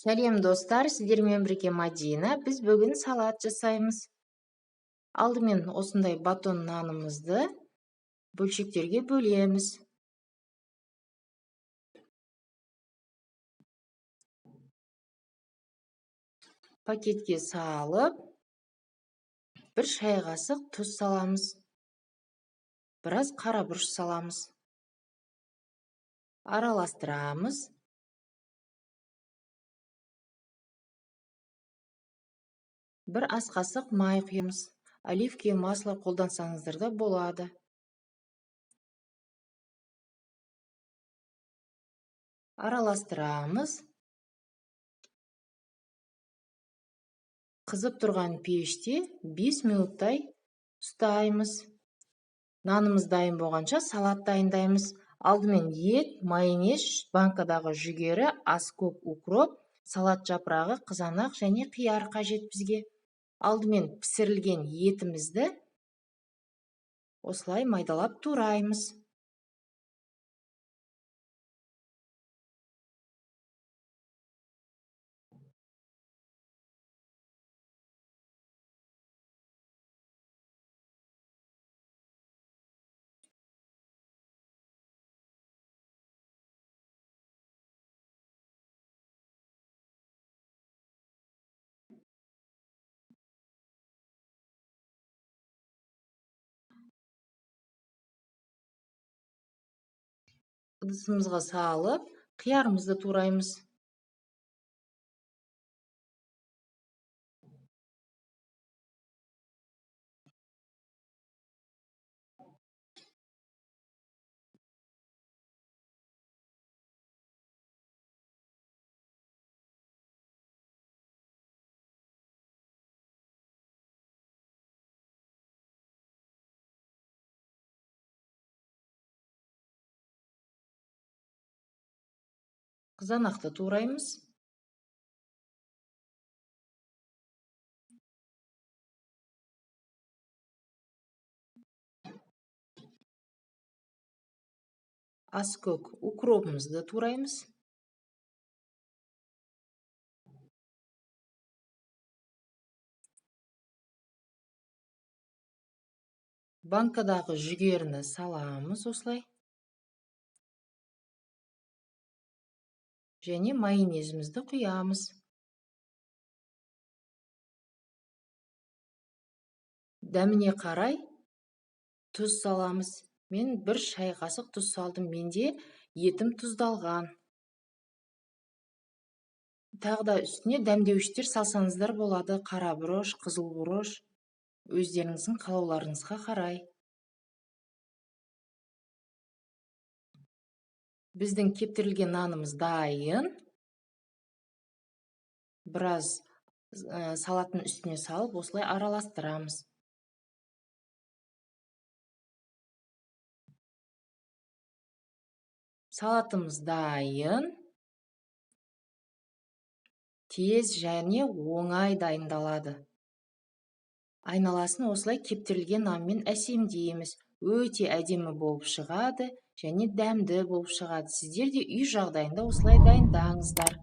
Сәлем достар, сіздермен бірге Мадина. Біз бүгін салат жасаймыз. Алдымен осындай батон нанымызды бөлшектерге бөлеміз. Пакетке салып, бір шай қасық тұз саламыз. Біраз қара бұрыш саламыз. Араластырамыз. Бір ас қасық май құямыз. Оливковое масло қолдансаңыздар да болады. Араластырамыз. Қызып тұрған пеште 5 минуттай ұстаймыз. Нанымыз дайын болғанша салат дайындаймыз. Алдымен ет, майонез, банкадағы жүгері, аскөк, укроп, салат жапырағы, қызанақ және қияр қажет бізге. Алдымен пісірілген етімізді осылай майдалап тураймыз. Ыдысымызға салып, қиярымызды тураймыз. Қызанақты тураймыз. Аскөк укропымызды тураймыз. Банкадағы жүгеріні саламыз осылай. Және майонезімізді құямыз. Дәміне қарай тұз саламыз. Мен бір шай қасық тұз салдым. Менде етім тұздалған. Тағы да үстіне дәмдеуіштер салсаңыздар болады. Қара бұрыш, қызыл бұрыш. Өздеріңіздің қалауларыңызға қарай. Біздің кептірілген нанымыз дайын. Біраз салаттың үстіне салып, осылай араластырамыз. Салатымыз дайын. Тез және оңай дайындалады. Айналасын осылай кептірілген нанмен әсемдейміз. Өте әдемі болып шығады және дәмді болып шығады. Сіздер де үй жағдайында осылай дайындаңыздар.